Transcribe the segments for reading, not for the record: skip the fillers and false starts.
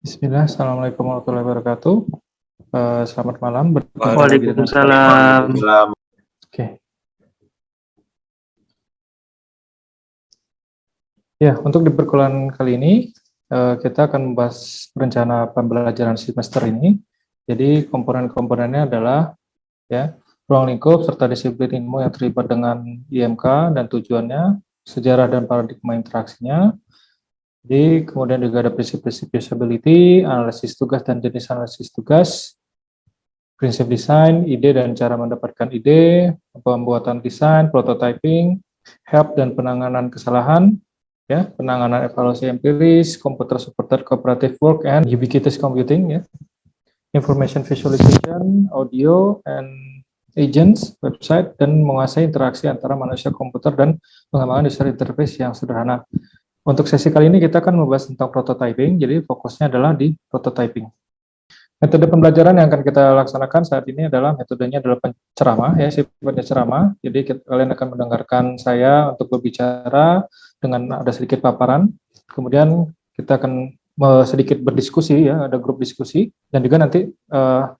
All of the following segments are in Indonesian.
Bismillah, Assalamualaikum warahmatullahi wabarakatuh. Selamat malam, bertemu lagi dengan saya. Waalaikumsalam. Oke. Ya, untuk di perkuliahan kali ini kita akan membahas rencana pembelajaran semester ini. Jadi komponen-komponennya adalah ya ruang lingkup serta disiplin ilmu yang terlibat dengan IMK dan tujuannya, sejarah dan paradigma interaksinya. Jadi kemudian juga ada prinsip-prinsip usability, analisis tugas dan jenis analisis tugas, prinsip desain, ide dan cara mendapatkan ide, pembuatan desain, prototyping, help dan penanganan kesalahan, ya, penanganan evaluasi empiris, computer supported cooperative work and ubiquitous computing, ya, information visualization, audio and agents, website, dan menguasai interaksi antara manusia komputer dan pengembangan user interface yang sederhana. Untuk sesi kali ini kita akan membahas tentang prototyping, jadi fokusnya adalah di prototyping. Metode pembelajaran yang akan kita laksanakan saat ini adalah metodenya adalah penceramah, ya, sifatnya ceramah. Jadi kalian akan mendengarkan saya untuk berbicara dengan ada sedikit paparan. Kemudian kita akan sedikit berdiskusi, ya, ada grup diskusi, dan juga nanti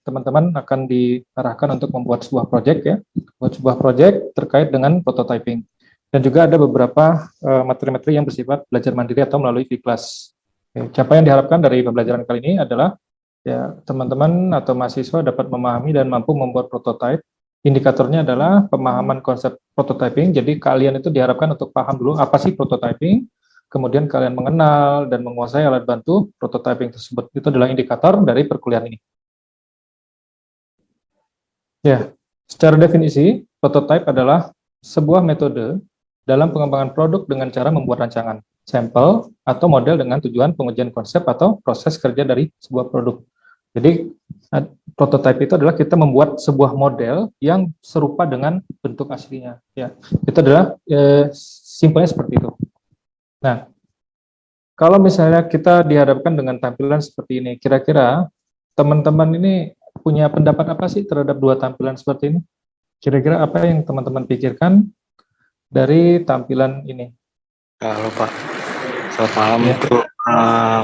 teman-teman akan diarahkan untuk membuat sebuah proyek, ya, buat sebuah proyek terkait dengan prototyping. Dan juga ada beberapa materi-materi yang bersifat belajar mandiri atau melalui V-Class. Apa yang diharapkan dari pembelajaran kali ini adalah ya, teman-teman atau mahasiswa dapat memahami dan mampu membuat prototipe. Indikatornya adalah pemahaman konsep prototyping. Jadi kalian itu diharapkan untuk paham dulu apa sih prototyping, kemudian kalian mengenal dan menguasai alat bantu prototyping tersebut. Itu adalah indikator dari perkuliahan ini. Ya, secara definisi, prototype adalah sebuah metode dalam pengembangan produk dengan cara membuat rancangan, sampel, atau model dengan tujuan pengujian konsep atau proses kerja dari sebuah produk. Jadi, prototype itu adalah kita membuat sebuah model yang serupa dengan bentuk aslinya. Ya, itu adalah simpelnya seperti itu. Nah, kalau misalnya kita dihadapkan dengan tampilan seperti ini, kira-kira teman-teman ini punya pendapat apa sih terhadap dua tampilan seperti ini? Kira-kira apa yang teman-teman pikirkan dari tampilan ini? Halo Pak, selamat malam. Ya. Untuk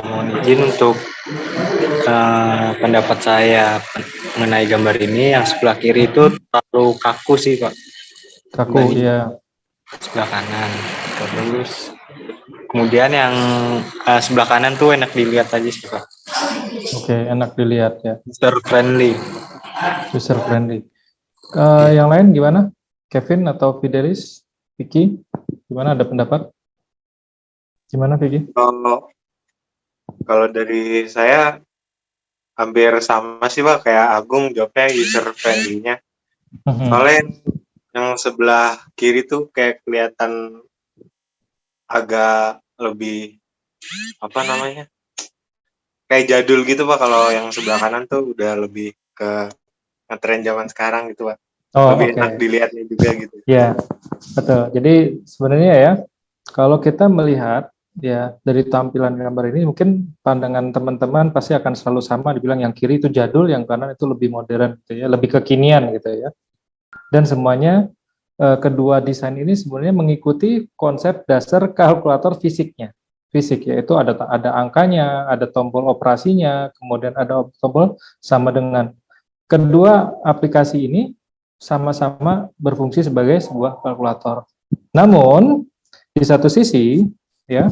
mohon izin untuk pendapat saya mengenai gambar ini. Yang sebelah kiri itu terlalu kaku sih Pak. Kaku, ya. Sebelah kanan. Terus kemudian yang sebelah kanan tuh enak dilihat aja sih Pak. Oke, enak dilihat ya. User friendly. User friendly. Yang lain gimana? Kevin atau Fidelis? Vicky, gimana, ada pendapat? Gimana Vicky? Kalau dari saya hampir sama sih Pak, kayak Agung jawabnya user friendly-nya. Soalnya yang sebelah kiri tuh kayak kelihatan agak lebih apa namanya? Kayak jadul gitu Pak, kalau yang sebelah kanan tuh udah lebih ke ngetren zaman sekarang gitu Pak. Lebih enak dilihatnya juga gitu. Ya, betul. Jadi sebenarnya ya, kalau kita melihat ya dari tampilan gambar ini, mungkin pandangan teman-teman pasti akan selalu sama, dibilang yang kiri itu jadul, yang kanan itu lebih modern gitu ya, lebih kekinian gitu ya. Dan semuanya kedua desain ini sebenarnya mengikuti konsep dasar kalkulator fisiknya. Fisik, yaitu ada angkanya, ada tombol operasinya, kemudian ada tombol sama dengan kedua aplikasi ini sama-sama berfungsi sebagai sebuah kalkulator. Namun di satu sisi ya,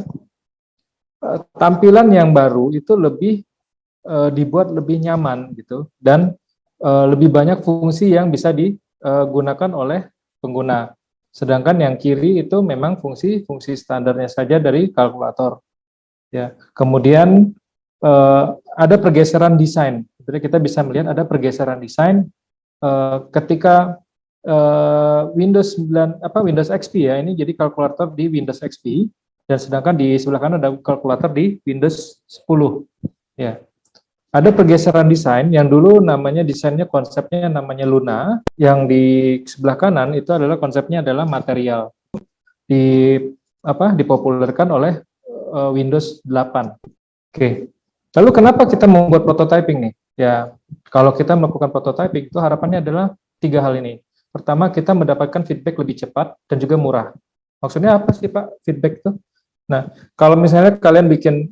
tampilan yang baru itu lebih dibuat lebih nyaman gitu, dan lebih banyak fungsi yang bisa digunakan oleh pengguna. Sedangkan yang kiri itu memang fungsi standarnya saja dari kalkulator. Ya, kemudian ada pergeseran desain. Jadi kita bisa melihat ada pergeseran desain ketika Windows XP ya, ini jadi kalkulator di Windows XP, dan sedangkan di sebelah kanan ada kalkulator di Windows 10. Ya. Ada pergeseran desain yang dulu namanya desainnya konsepnya namanya Luna, yang di sebelah kanan itu adalah konsepnya adalah material. Dipopulerkan oleh Windows 8. Oke. Lalu kenapa kita membuat prototyping nih? Ya, kalau kita melakukan prototyping itu harapannya adalah 3 hal ini. Pertama, kita mendapatkan feedback lebih cepat dan juga murah. Maksudnya apa sih Pak feedback itu? Nah, kalau misalnya kalian bikin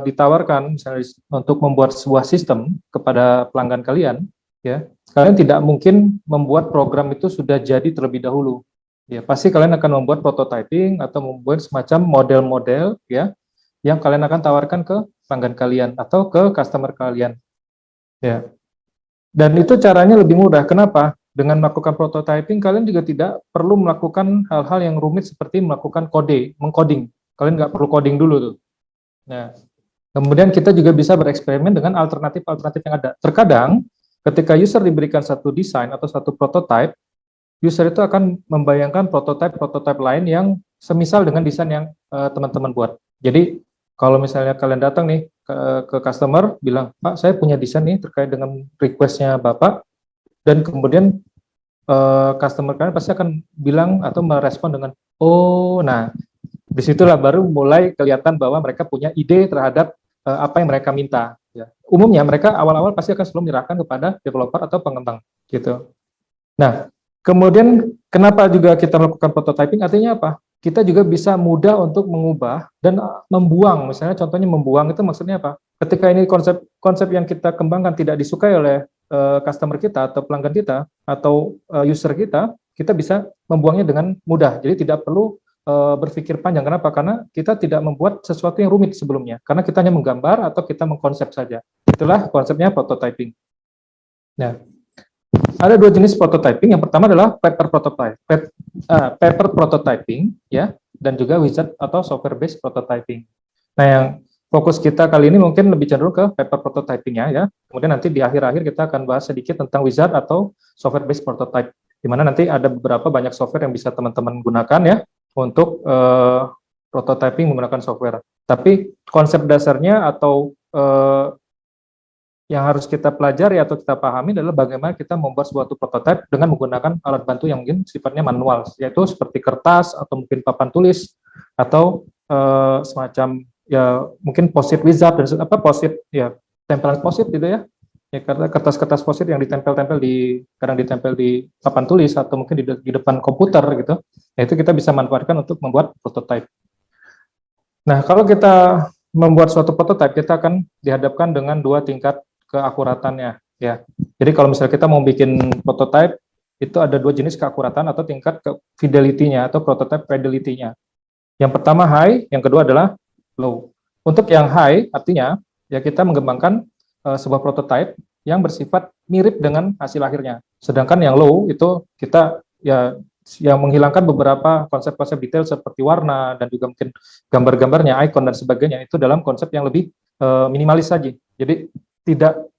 ditawarkan misalnya untuk membuat sebuah sistem kepada pelanggan kalian, ya, kalian tidak mungkin membuat program itu sudah jadi terlebih dahulu. Ya, pasti kalian akan membuat prototyping atau membuat semacam model-model, ya, yang kalian akan tawarkan ke pelanggan kalian atau ke customer kalian. Ya. Dan itu caranya lebih mudah. Kenapa? Dengan melakukan prototyping, kalian juga tidak perlu melakukan hal-hal yang rumit seperti melakukan mengcoding. Kalian nggak perlu coding dulu tuh. Nah, kemudian kita juga bisa bereksperimen dengan alternatif-alternatif yang ada. Terkadang, ketika user diberikan satu desain atau satu prototype, user itu akan membayangkan prototype lain yang semisal dengan desain yang teman-teman buat. Jadi, kalau misalnya kalian datang nih ke customer, bilang, Pak, saya punya desain nih terkait dengan request-nya Bapak, dan kemudian customer kalian pasti akan bilang atau merespon dengan, oh, nah, disitulah baru mulai kelihatan bahwa mereka punya ide terhadap apa yang mereka minta. Ya. Umumnya mereka awal-awal pasti akan selalu menyerahkan kepada developer atau pengembang, gitu. Nah, kemudian kenapa juga kita melakukan prototyping? Artinya apa? Kita juga bisa mudah untuk mengubah dan membuang. Misalnya contohnya membuang itu maksudnya apa? Ketika ini konsep yang kita kembangkan tidak disukai oleh customer kita atau pelanggan kita atau user kita bisa membuangnya dengan mudah. Jadi tidak perlu berpikir panjang. Kenapa? Karena kita tidak membuat sesuatu yang rumit sebelumnya. Karena kita hanya menggambar atau kita mengkonsep saja. Itulah konsepnya prototyping. Nah, ada dua jenis prototyping. Yang pertama adalah paper prototyping, ya, dan juga wizard atau software based prototyping. Nah, yang fokus kita kali ini mungkin lebih cenderung ke paper prototyping ya. Kemudian nanti di akhir-akhir kita akan bahas sedikit tentang wizard atau software based prototype, di mana nanti ada beberapa banyak software yang bisa teman-teman gunakan ya untuk prototyping menggunakan software. Tapi konsep dasarnya atau yang harus kita pelajari atau kita pahami adalah bagaimana kita membuat suatu prototipe dengan menggunakan alat bantu yang mungkin sifatnya manual, yaitu seperti kertas atau mungkin papan tulis atau semacam ya mungkin post-it wizard dan post-it ya tempelan post-it gitu ya. Ya karena kertas-kertas post-it yang kadang ditempel di papan tulis atau mungkin di depan komputer gitu. Ya itu kita bisa manfaatkan untuk membuat prototipe. Nah, kalau kita membuat suatu prototipe, kita akan dihadapkan dengan dua tingkat keakuratannya ya. Jadi kalau misalnya kita mau bikin prototype itu ada dua jenis keakuratan atau tingkat fidelity-nya atau prototype fidelity-nya. Yang pertama high, yang kedua adalah low. Untuk yang high artinya ya kita mengembangkan sebuah prototype yang bersifat mirip dengan hasil akhirnya. Sedangkan yang low itu kita ya yang menghilangkan beberapa konsep-konsep detail seperti warna dan juga mungkin gambar-gambarnya, icon dan sebagainya itu dalam konsep yang lebih minimalis saja. Jadi tidak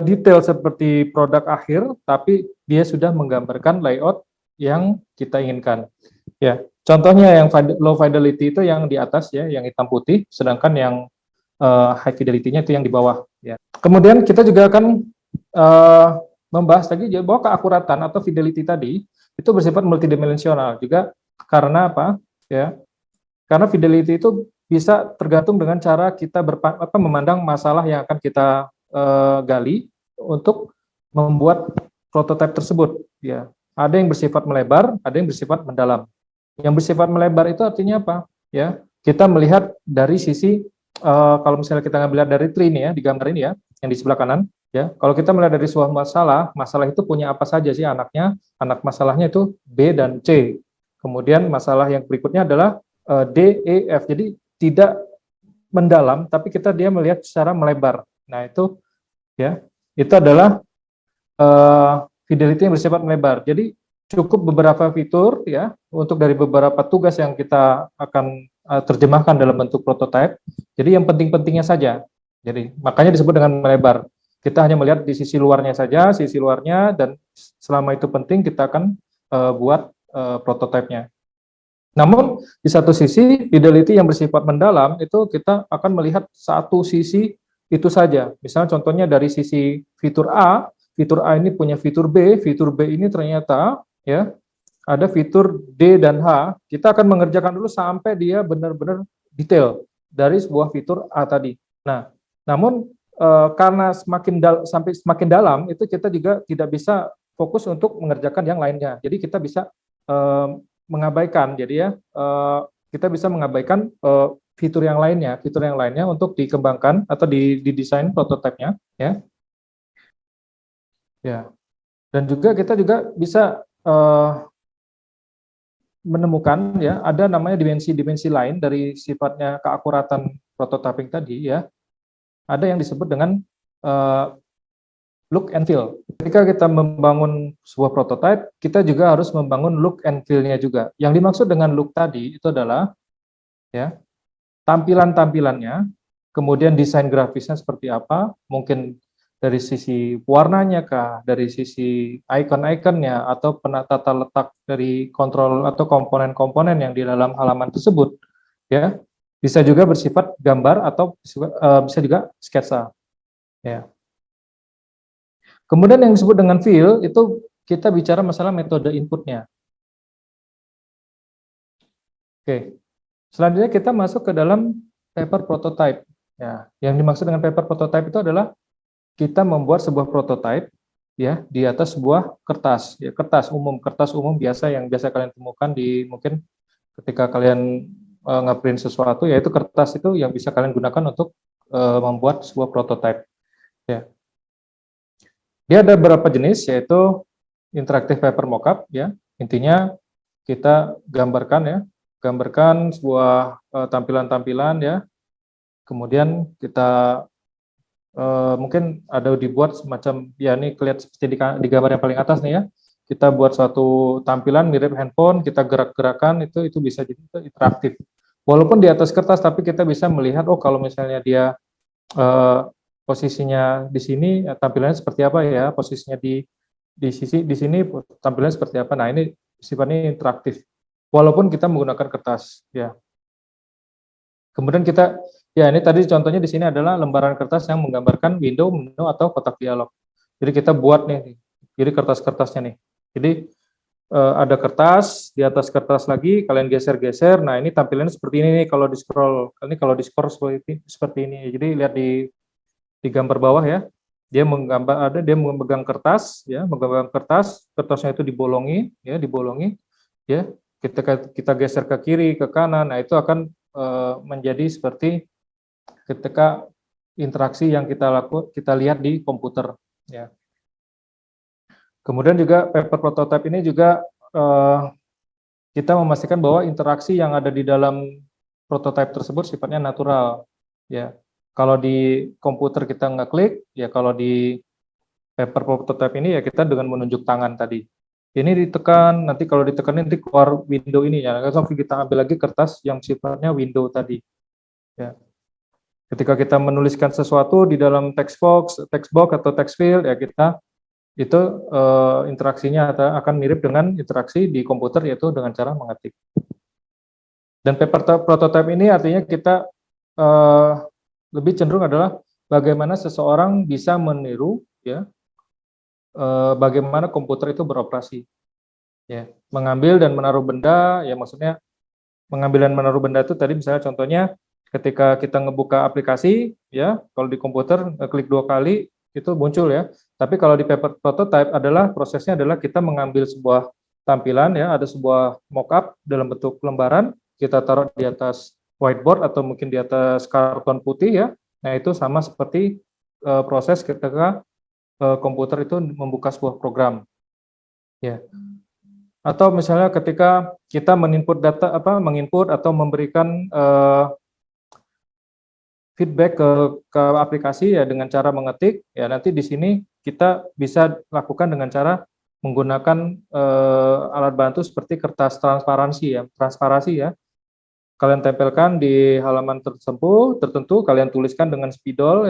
detail seperti produk akhir, tapi dia sudah menggambarkan layout yang kita inginkan. Ya, contohnya yang low fidelity itu yang di atas ya, yang hitam putih, sedangkan yang high fidelity-nya itu yang di bawah. Ya. Kemudian kita juga akan membahas lagi bahwa keakuratan atau fidelity tadi itu bersifat multidimensional juga karena apa? Ya, karena fidelity itu bisa tergantung dengan cara kita memandang masalah yang akan kita gali untuk membuat prototipe tersebut. Ya, ada yang bersifat melebar, ada yang bersifat mendalam. Yang bersifat melebar itu artinya apa? Ya, kita melihat dari sisi kalau misalnya kita ngambil dari tree ini ya, di gambar ini ya, yang di sebelah kanan. Ya, kalau kita melihat dari sebuah masalah itu punya apa saja sih anaknya? Anak masalahnya itu B dan C. Kemudian masalah yang berikutnya adalah D, E, F. Jadi tidak mendalam, tapi dia melihat secara melebar. Nah itu ya, itu adalah fidelity yang bersifat melebar. Jadi cukup beberapa fitur ya untuk dari beberapa tugas yang kita akan terjemahkan dalam bentuk prototype. Jadi yang penting-pentingnya saja. Jadi makanya disebut dengan melebar. Kita hanya melihat di sisi luarnya saja, sisi luarnya, dan selama itu penting kita akan buat prototipenya. Namun di satu sisi fidelity yang bersifat mendalam itu kita akan melihat satu sisi itu saja. Misalnya contohnya dari sisi fitur A ini punya fitur B ini ternyata ya ada fitur D dan H. Kita akan mengerjakan dulu sampai dia benar-benar detail dari sebuah fitur A tadi. Nah, namun karena sampai semakin dalam itu kita juga tidak bisa fokus untuk mengerjakan yang lainnya. Jadi kita bisa mengabaikan, jadi ya kita bisa mengabaikan fitur yang lainnya untuk dikembangkan atau didesain prototipenya, ya. Ya. Dan juga kita juga bisa menemukan ya ada namanya dimensi-dimensi lain dari sifatnya keakuratan prototyping tadi ya. Ada yang disebut dengan look and feel. Ketika kita membangun sebuah prototype, kita juga harus membangun look and feel-nya juga. Yang dimaksud dengan look tadi itu adalah ya tampilan-tampilannya, kemudian desain grafisnya seperti apa, mungkin dari sisi warnanya kah, dari sisi icon-iconnya, atau tata letak dari kontrol atau komponen-komponen yang di dalam halaman tersebut, ya bisa juga bersifat gambar atau bisa juga sketsa, ya. Kemudian yang disebut dengan feel itu kita bicara masalah metode inputnya. Oke, selanjutnya kita masuk ke dalam paper prototype. Ya, yang dimaksud dengan paper prototype itu adalah kita membuat sebuah prototype ya di atas sebuah kertas, ya, kertas umum biasa yang biasa kalian temukan di mungkin ketika kalian nge-print sesuatu, yaitu kertas itu yang bisa kalian gunakan untuk membuat sebuah prototype. Ya. Dia ada beberapa jenis, yaitu interactive paper mockup, ya. Intinya kita gambarkan sebuah tampilan-tampilan, ya. Kemudian kita mungkin ada dibuat semacam, ya ini kelihatan seperti di gambar yang paling atas nih ya, kita buat suatu tampilan mirip handphone, kita gerak-gerakan, itu bisa jadi interaktif. Walaupun di atas kertas, tapi kita bisa melihat, oh kalau misalnya dia posisinya di sini, tampilannya seperti apa ya, posisinya di sini tampilannya seperti apa. Nah ini sifatnya interaktif, walaupun kita menggunakan kertas, ya. Kemudian kita, ya ini tadi contohnya di sini adalah lembaran kertas yang menggambarkan window, menu, atau kotak dialog. Jadi kita buat nih, jadi kertas-kertasnya nih. Jadi ada kertas, di atas kertas lagi, kalian geser-geser, nah ini tampilannya seperti ini nih kalau di-scroll. Ini kalau di-scroll seperti ini. Jadi lihat di gambar bawah ya, dia memegang kertas, ya, kertasnya itu dibolongi, ya. Kita geser ke kiri, ke kanan, nah itu akan menjadi seperti ketika interaksi yang kita lihat di komputer, ya. Kemudian juga paper prototype ini juga kita memastikan bahwa interaksi yang ada di dalam prototype tersebut sifatnya natural, ya. Kalau di komputer kita ngeklik, ya kalau di paper prototype ini ya kita dengan menunjuk tangan tadi. Ini ditekan, nanti kalau ditekan nanti keluar window ini ya. Langsung kita ambil lagi kertas yang sifatnya window tadi. Ya. Ketika kita menuliskan sesuatu di dalam text box atau text field ya kita itu interaksinya akan mirip dengan interaksi di komputer, yaitu dengan cara mengetik. Dan paper prototype ini artinya kita lebih cenderung adalah bagaimana seseorang bisa meniru ya bagaimana komputer itu beroperasi, ya, mengambil dan menaruh benda, ya maksudnya mengambil dan menaruh benda itu tadi misalnya contohnya ketika kita ngebuka aplikasi, ya kalau di komputer klik 2 kali itu muncul ya, tapi kalau di paper prototype adalah prosesnya adalah kita mengambil sebuah tampilan ya, ada sebuah mockup dalam bentuk lembaran, kita taruh di atas whiteboard atau mungkin di atas karton putih ya, nah itu sama seperti proses ketika komputer itu membuka sebuah program, ya. Atau misalnya ketika kita menginput menginput atau memberikan feedback ke aplikasi ya dengan cara mengetik, ya nanti di sini kita bisa lakukan dengan cara menggunakan alat bantu seperti kertas transparansi ya. Kalian tempelkan di halaman tertentu, kalian tuliskan dengan spidol,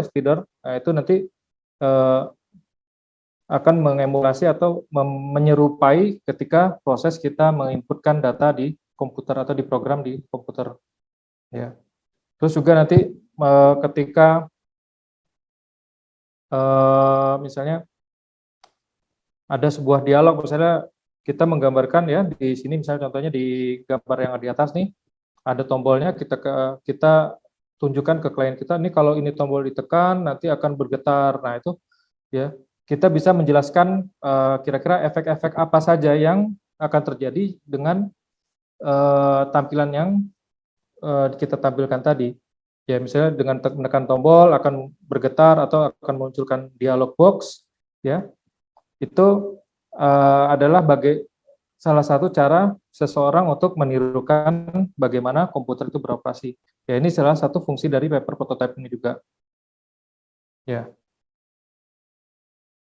nah itu nanti akan mengemulasi atau menyerupai ketika proses kita menginputkan data di komputer atau di program di komputer, ya. Terus juga nanti ketika misalnya ada sebuah dialog, misalnya kita menggambarkan ya di sini misalnya contohnya di gambar yang di atas nih ada tombolnya, kita tunjukkan ke klien kita, ini kalau ini tombol ditekan nanti akan bergetar. Nah itu ya kita bisa menjelaskan kira-kira efek-efek apa saja yang akan terjadi dengan tampilan yang kita tampilkan tadi. Ya, misalnya dengan menekan tombol akan bergetar atau akan munculkan dialog box, ya. Itu adalah salah satu cara seseorang untuk menirukan bagaimana komputer itu beroperasi. Ya, ini salah satu fungsi dari paper prototyping ini juga. Ya.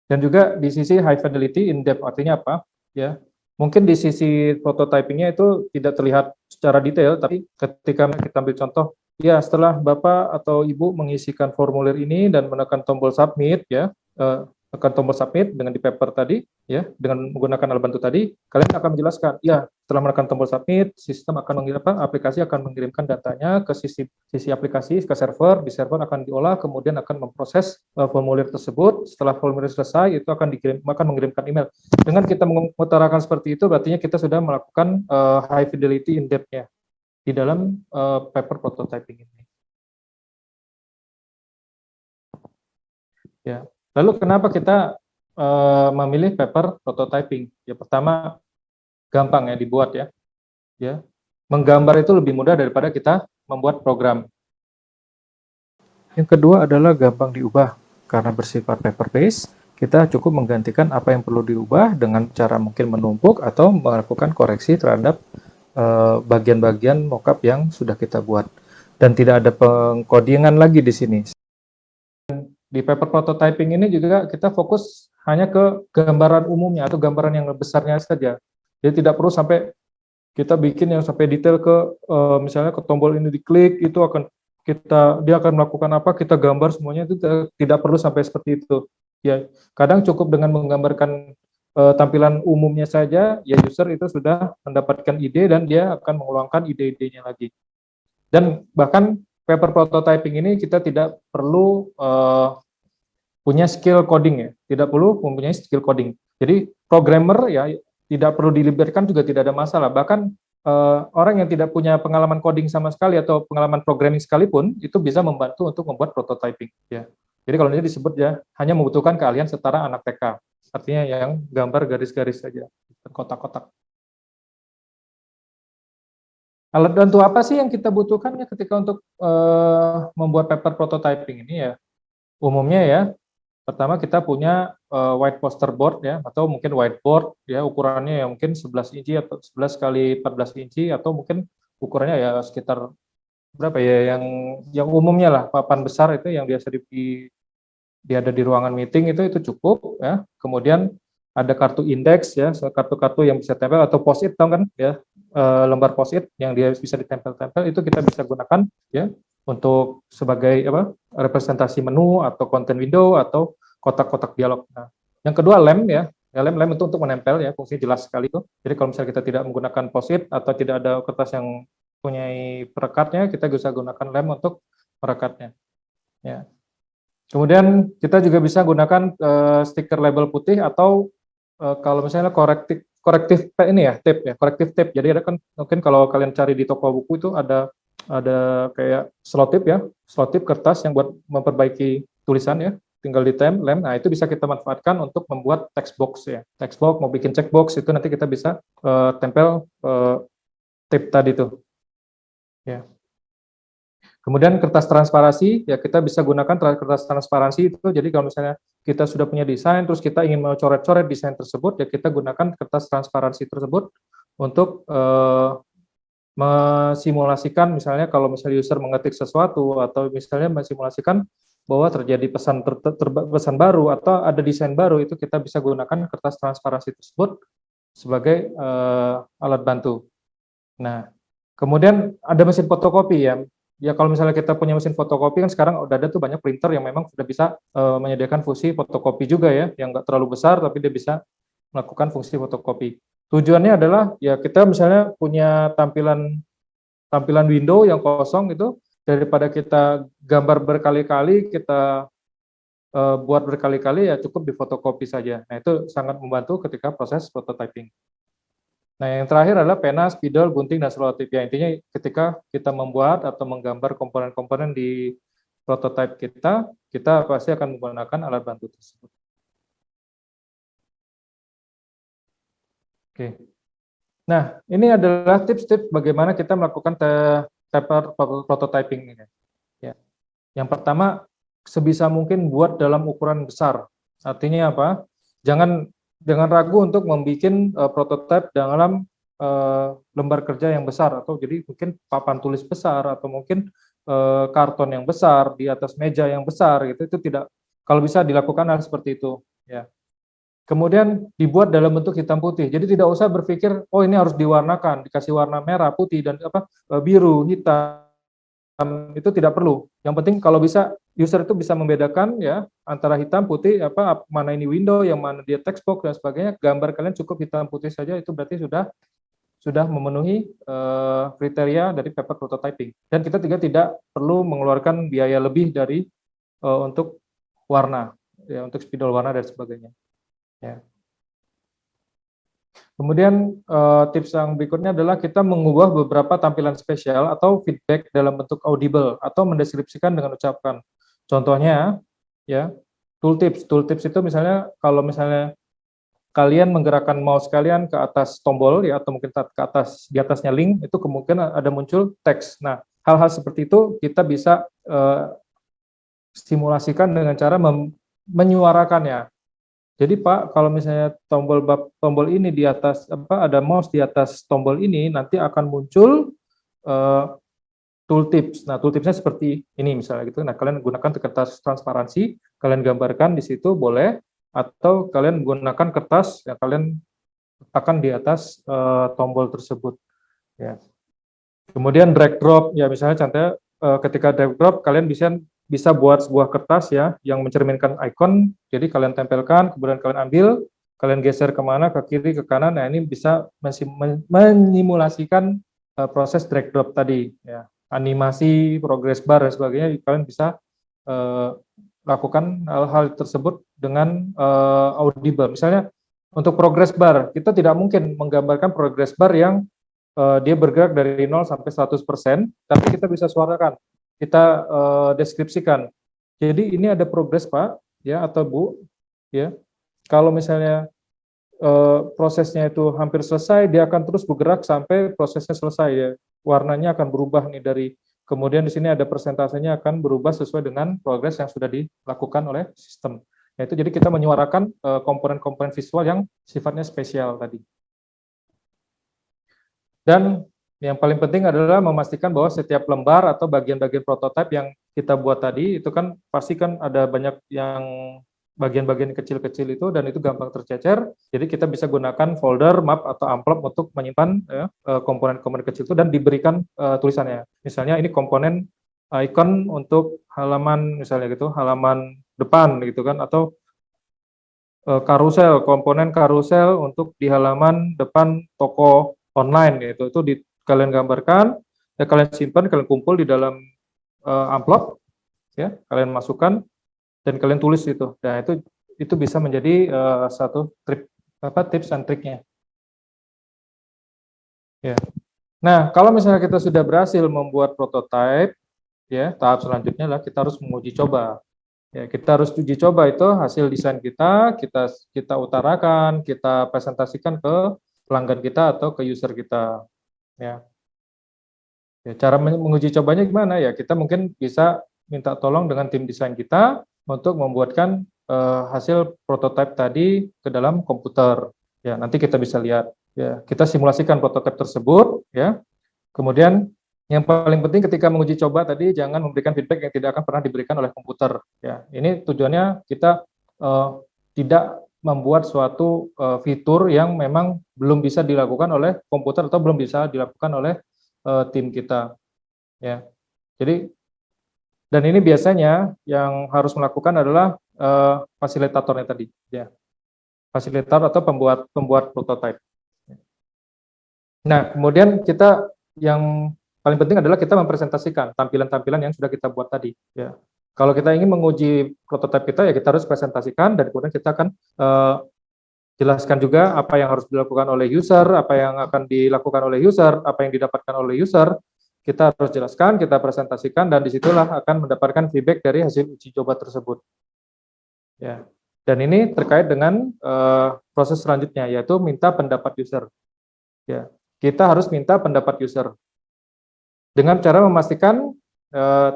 Dan juga di sisi high fidelity in depth, artinya apa? Ya, mungkin di sisi prototypingnya itu tidak terlihat secara detail, tapi ketika kita ambil contoh, ya setelah Bapak atau Ibu mengisikan formulir ini dan menekan tombol submit, ya, tekan tombol submit dengan di paper tadi, ya, dengan menggunakan alat bantu tadi, kalian akan menjelaskan, ya, setelah menekan tombol submit, sistem akan aplikasi akan mengirimkan datanya ke sisi aplikasi, ke server, di server akan diolah, kemudian akan memproses formulir tersebut. Setelah formulir selesai, itu akan mengirimkan email. Dengan kita mengutarakan seperti itu, berarti kita sudah melakukan high fidelity in depth-nya di dalam paper prototyping ini. Ya. Lalu kenapa kita memilih paper prototyping? Ya, pertama, gampang ya dibuat ya. Ya, menggambar itu lebih mudah daripada kita membuat program. Yang kedua adalah gampang diubah. Karena bersifat paper based, kita cukup menggantikan apa yang perlu diubah dengan cara mungkin menumpuk atau melakukan koreksi terhadap bagian-bagian mockup yang sudah kita buat. Dan tidak ada pengkodingan lagi di sini. Di paper prototyping ini juga kita fokus hanya ke gambaran umumnya atau gambaran yang besarnya saja. Jadi tidak perlu sampai kita bikin yang sampai detail ke misalnya ke tombol ini diklik, itu akan dia akan melakukan apa, kita gambar semuanya, itu tidak perlu sampai seperti itu. Ya, kadang cukup dengan menggambarkan tampilan umumnya saja, ya user itu sudah mendapatkan ide dan dia akan menguangkan ide-idenya lagi. Dan bahkan paper prototyping ini kita tidak perlu punya skill coding ya, tidak perlu mempunyai skill coding. Jadi programmer ya tidak perlu dilibatkan juga tidak ada masalah. Bahkan orang yang tidak punya pengalaman coding sama sekali atau pengalaman programming sekalipun itu bisa membantu untuk membuat prototyping ya. Jadi kalau ini disebut ya hanya membutuhkan keahlian setara anak TK. Artinya yang gambar garis-garis saja, kotak-kotak. Alat bantu apa sih yang kita butuhkan ya ketika untuk membuat paper prototyping ini ya? Umumnya ya, pertama kita punya white poster board ya, atau mungkin whiteboard ya, ukurannya yang mungkin 11 inci atau 11 kali 14 inci atau mungkin ukurannya ya sekitar berapa ya, yang umumnya lah papan besar itu yang biasa ada di ruangan meeting itu cukup ya. Kemudian ada kartu indeks ya, kartu-kartu yang bisa tempel atau post-it tahu kan ya, lembar post-it yang dia bisa ditempel-tempel itu kita bisa gunakan ya untuk sebagai apa, representasi menu atau konten window atau kotak-kotak dialog. Nah, yang kedua lem ya, lem itu untuk menempel ya, fungsinya jelas sekali itu. Jadi kalau misalnya kita tidak menggunakan post-it atau tidak ada kertas yang punya perekatnya, kita bisa gunakan lem untuk perekatnya. Ya. Kemudian kita juga bisa gunakan stiker label putih atau kalau misalnya korektif ini ya, tape ya, korektif tape. Jadi ada kan mungkin kalau kalian cari di toko buku itu ada kayak slot tip ya, slot tip kertas yang buat memperbaiki tulisan ya, tinggal lem. Nah, itu bisa kita manfaatkan untuk membuat text box ya. Text box mau bikin checkbox itu nanti kita bisa tempel tape tadi tuh. Ya. Kemudian kertas transparansi, ya kita bisa gunakan kertas transparansi itu, jadi kalau misalnya kita sudah punya desain, terus kita ingin mencoret-coret desain tersebut, ya kita gunakan kertas transparansi tersebut untuk mensimulasikan, misalnya kalau misalnya user mengetik sesuatu, atau misalnya mensimulasikan bahwa terjadi pesan baru, atau ada desain baru, itu kita bisa gunakan kertas transparansi tersebut sebagai alat bantu. Nah, kemudian ada mesin fotokopi ya. Ya kalau misalnya kita punya mesin fotokopi kan sekarang udah ada tuh banyak printer yang memang sudah bisa menyediakan fungsi fotokopi juga ya, yang nggak terlalu besar tapi dia bisa melakukan fungsi fotokopi. Tujuannya adalah ya kita misalnya punya tampilan window yang kosong itu, daripada kita gambar berkali-kali, kita buat berkali-kali, ya cukup difotokopi saja. Nah itu sangat membantu ketika proses prototyping. Nah, yang terakhir adalah pena, spidol, gunting, dan selotip. Ya, intinya ketika kita membuat atau menggambar komponen-komponen di prototipe kita pasti akan menggunakan alat bantu tersebut. Oke. Nah, ini adalah tips-tips bagaimana kita melakukan paper prototyping ini. Ya. Yang pertama, sebisa mungkin buat dalam ukuran besar. Artinya apa? Jangan ragu untuk membuat prototipe dalam lembar kerja yang besar, atau jadi mungkin papan tulis besar, atau mungkin karton yang besar di atas meja yang besar gitu. Itu tidak, kalau bisa dilakukan hal seperti itu. Ya. Kemudian dibuat dalam bentuk hitam putih. Jadi tidak usah berpikir, oh ini harus diwarnakan, dikasih warna merah, putih, dan biru, hitam. Itu tidak perlu. Yang penting kalau bisa user itu bisa membedakan ya antara hitam, putih, mana ini window, yang mana dia text box dan sebagainya. Gambar kalian cukup hitam putih saja, itu berarti sudah memenuhi kriteria dari paper prototyping. Dan kita juga tidak perlu mengeluarkan biaya lebih dari untuk warna, ya, untuk spidol warna dan sebagainya. Ya. Kemudian tips yang berikutnya adalah kita mengubah beberapa tampilan spesial atau feedback dalam bentuk audible atau mendeskripsikan dengan ucapan. Contohnya, ya, tooltips. Tooltips itu misalnya kalau misalnya kalian menggerakkan mouse kalian ke atas tombol, ya, atau mungkin ke atas, di atasnya link, itu kemungkinan ada muncul teks. Nah, hal-hal seperti itu kita bisa simulasikan dengan cara menyuarakannya. Jadi Pak, kalau misalnya tombol ini di atas, ada mouse di atas tombol ini, nanti akan muncul tooltips. Nah, tooltipsnya seperti ini misalnya gitu. Nah, kalian gunakan kertas transparansi, kalian gambarkan di situ boleh, atau kalian menggunakan kertas yang kalian letakkan di atas tombol tersebut. Ya. Kemudian drag drop, ya misalnya contohnya ketika drag drop kalian bisa buat sebuah kertas ya yang mencerminkan icon, jadi kalian tempelkan, kemudian kalian ambil, kalian geser kemana, ke kiri, ke kanan. Nah, ini bisa menyimulasikan proses drag drop tadi, ya, animasi, progress bar dan sebagainya. Kalian bisa lakukan hal-hal tersebut dengan audible. Misalnya untuk progress bar, kita tidak mungkin menggambarkan progress bar yang dia bergerak dari 0 sampai 100%, tapi kita bisa suarakan, kita deskripsikan. Jadi ini ada progres Pak, ya, atau Bu, ya. Kalau misalnya prosesnya itu hampir selesai, dia akan terus bergerak sampai prosesnya selesai, ya. Warnanya akan berubah nih dari, kemudian di sini ada persentasenya akan berubah sesuai dengan progres yang sudah dilakukan oleh sistem. Yaitu jadi kita menyuarakan komponen-komponen visual yang sifatnya spesial tadi. Dan yang paling penting adalah memastikan bahwa setiap lembar atau bagian-bagian prototipe yang kita buat tadi itu kan pasti kan ada banyak yang bagian-bagian kecil-kecil itu, dan itu gampang tercecer. Jadi kita bisa gunakan folder, map, atau amplop untuk menyimpan komponen-komponen kecil itu dan diberikan tulisannya. Misalnya ini komponen icon untuk halaman misalnya gitu, halaman depan gitu kan, atau karusel, komponen karusel untuk di halaman depan toko online gitu. Itu kalian gambarkan, ya, kalian simpan, kalian kumpul di dalam amplop, ya, kalian masukkan dan kalian tulis itu. Nah, itu bisa menjadi satu tips and triknya. Ya. Nah, kalau misalnya kita sudah berhasil membuat prototipe, ya, tahap selanjutnya lah kita harus menguji coba. Ya, kita harus uji coba itu hasil desain kita utarakan, kita presentasikan ke pelanggan kita atau ke user kita. Ya. Ya, cara menguji cobanya gimana ya? Kita mungkin bisa minta tolong dengan tim desain kita untuk membuatkan hasil prototipe tadi ke dalam komputer. Ya, nanti kita bisa lihat. Ya, kita simulasikan prototipe tersebut. Ya, kemudian yang paling penting ketika menguji coba tadi jangan memberikan feedback yang tidak akan pernah diberikan oleh komputer. Ya, ini tujuannya kita tidak membuat suatu fitur yang memang belum bisa dilakukan oleh komputer atau belum bisa dilakukan oleh tim kita. Ya, jadi dan ini biasanya yang harus melakukan adalah fasilitatornya tadi. Ya, fasilitator atau pembuat prototipe. Nah, kemudian kita yang paling penting adalah kita mempresentasikan tampilan-tampilan yang sudah kita buat tadi. Ya. Kalau kita ingin menguji prototipe kita, ya kita harus presentasikan, dan kemudian kita akan jelaskan juga apa yang harus dilakukan oleh user, apa yang akan dilakukan oleh user, apa yang didapatkan oleh user. Kita harus jelaskan, kita presentasikan, dan disitulah akan mendapatkan feedback dari hasil uji coba tersebut. Ya. Dan ini terkait dengan proses selanjutnya, yaitu minta pendapat user. Ya. Kita harus minta pendapat user. dengan cara memastikan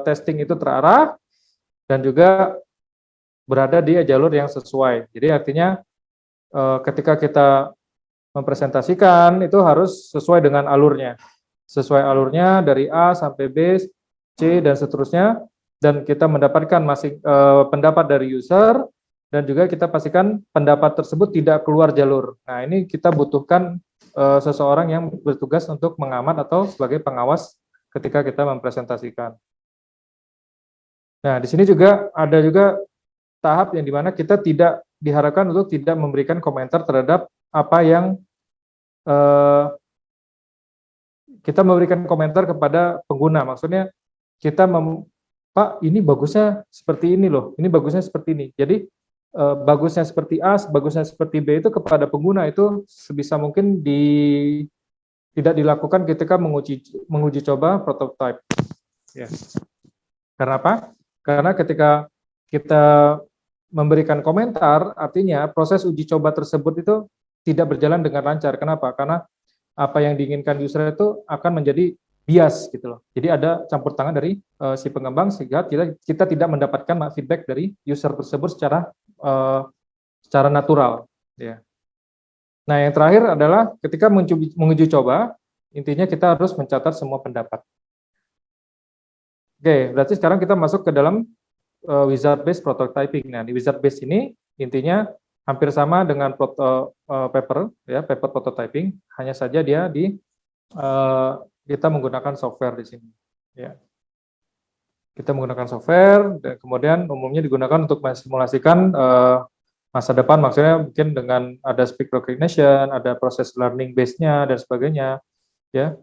testing itu terarah dan juga berada di jalur yang sesuai. Jadi artinya ketika kita mempresentasikan itu harus sesuai dengan alurnya. Sesuai alurnya dari A sampai B, C, dan seterusnya, dan kita mendapatkan pendapat dari user, dan juga kita pastikan pendapat tersebut tidak keluar jalur. Nah, ini kita butuhkan seseorang yang bertugas untuk mengamat atau sebagai pengawas ketika kita mempresentasikan. Nah, di sini juga ada juga tahap yang dimana kita tidak diharapkan untuk tidak memberikan komentar terhadap apa yang kita memberikan komentar kepada pengguna. Maksudnya kita Pak, ini bagusnya seperti ini loh, ini bagusnya seperti ini. Jadi bagusnya seperti A, bagusnya seperti B itu kepada pengguna itu sebisa mungkin tidak dilakukan ketika menguji coba prototype. Ya. Karena apa? Karena ketika kita memberikan komentar, artinya proses uji coba tersebut itu tidak berjalan dengan lancar. Kenapa? Karena apa yang diinginkan user itu akan menjadi bias gitu loh. Jadi ada campur tangan dari si pengembang sehingga kita tidak mendapatkan feedback dari user tersebut secara natural. Ya. Nah, yang terakhir adalah ketika menguji coba, intinya kita harus mencatat semua pendapat. Oke, berarti sekarang kita masuk ke dalam wizard based prototyping. Nah, di wizard based ini intinya hampir sama dengan paper prototyping, hanya saja dia kita menggunakan software di sini. Ya. Kita menggunakan software dan kemudian umumnya digunakan untuk mensimulasikan masa depan, maksudnya mungkin dengan ada speech recognition, ada proses learning base-nya dan sebagainya, ya.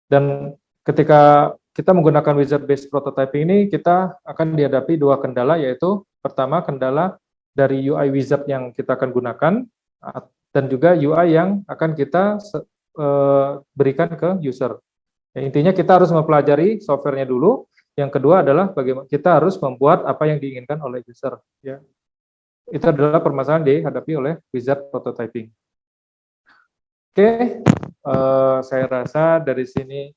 Dan ketika kita menggunakan wizard based prototyping ini, kita akan dihadapi dua kendala, yaitu pertama kendala dari UI wizard yang kita akan gunakan dan juga UI yang akan kita berikan ke user. Ya, intinya kita harus mempelajari softwarenya dulu. Yang kedua adalah bagaimana kita harus membuat apa yang diinginkan oleh user. Ya. Itu adalah permasalahan dihadapi oleh wizard prototyping. Oke, saya rasa dari sini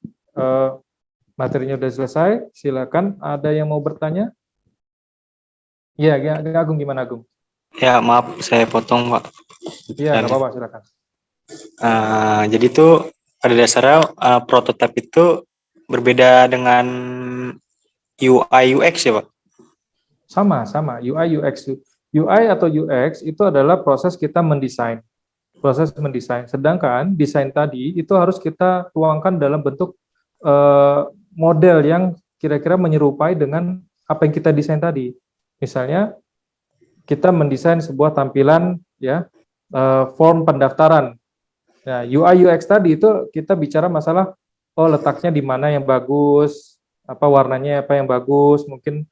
materinya sudah selesai. Silakan, ada yang mau bertanya? Ya, Agung, gimana Agung? Ya, maaf saya potong, Pak. Iya, nggak apa-apa, silakan. Jadi tuh pada dasarnya prototype itu berbeda dengan UI UX ya, Pak? Sama, UI UX. UI atau UX itu adalah proses kita mendesain. Proses mendesain. Sedangkan desain tadi itu harus kita tuangkan dalam bentuk model yang kira-kira menyerupai dengan apa yang kita desain tadi. Misalnya kita mendesain sebuah tampilan ya form pendaftaran. Nah, UI UX tadi itu kita bicara masalah letaknya di mana yang bagus, apa warnanya apa yang bagus, mungkin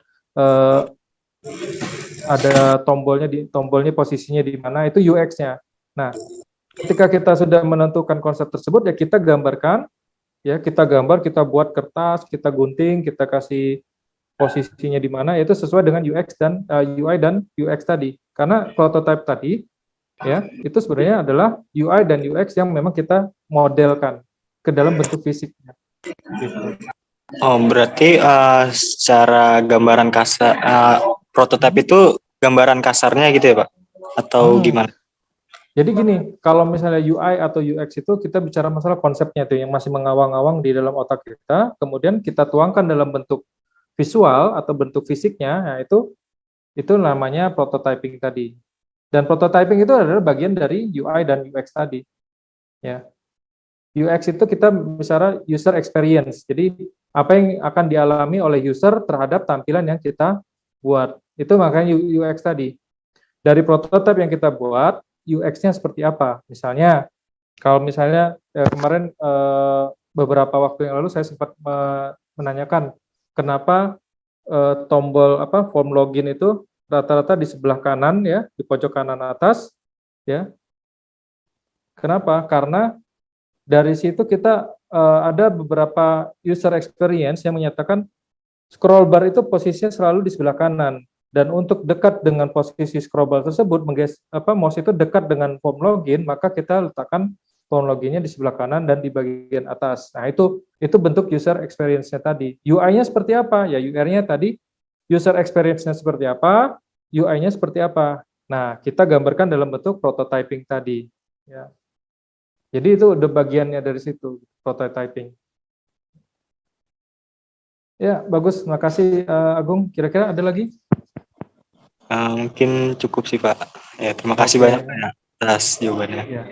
ada tombolnya posisinya di mana, itu UX-nya. Nah, ketika kita sudah menentukan konsep tersebut ya kita gambarkan, ya kita buat kertas, kita gunting, kita kasih posisinya di mana, itu sesuai dengan UX dan UI dan UX tadi. Karena prototype tadi ya itu sebenarnya adalah UI dan UX yang memang kita modelkan ke dalam bentuk fisiknya. Gitu. Oh, berarti secara gambaran kasar prototipe itu gambaran kasarnya gitu ya, Pak? Atau gimana? Jadi gini, kalau misalnya UI atau UX itu kita bicara masalah konsepnya itu yang masih mengawang-awang di dalam otak kita, kemudian kita tuangkan dalam bentuk visual atau bentuk fisiknya, nah itu namanya prototyping tadi. Dan prototyping itu adalah bagian dari UI dan UX tadi. Ya. UX itu kita bicara user experience. Jadi apa yang akan dialami oleh user terhadap tampilan yang kita buat. Itu makanya UX tadi. Dari prototype yang kita buat, UX-nya seperti apa? Misalnya, kalau misalnya kemarin beberapa waktu yang lalu saya sempat menanyakan kenapa tombol form login itu rata-rata di sebelah kanan ya, di pojok kanan atas ya. Kenapa? Karena dari situ kita ada beberapa user experience yang menyatakan scroll bar itu posisinya selalu di sebelah kanan. Dan untuk dekat dengan posisi scroll bar tersebut, mouse itu dekat dengan form login, maka kita letakkan phone loginnya di sebelah kanan dan di bagian atas. Nah, itu bentuk user experience-nya tadi. UI-nya seperti apa? Ya, UR-nya tadi, user experience-nya seperti apa, UI-nya seperti apa. Nah, kita gambarkan dalam bentuk prototyping tadi. Ya. Jadi itu udah bagiannya dari situ, prototyping. Ya, bagus. Terima kasih, Agung. Kira-kira ada lagi? Mungkin cukup sih Pak. Ya, terima kasih Oke. banyak Pak, atas jawabannya. Ya.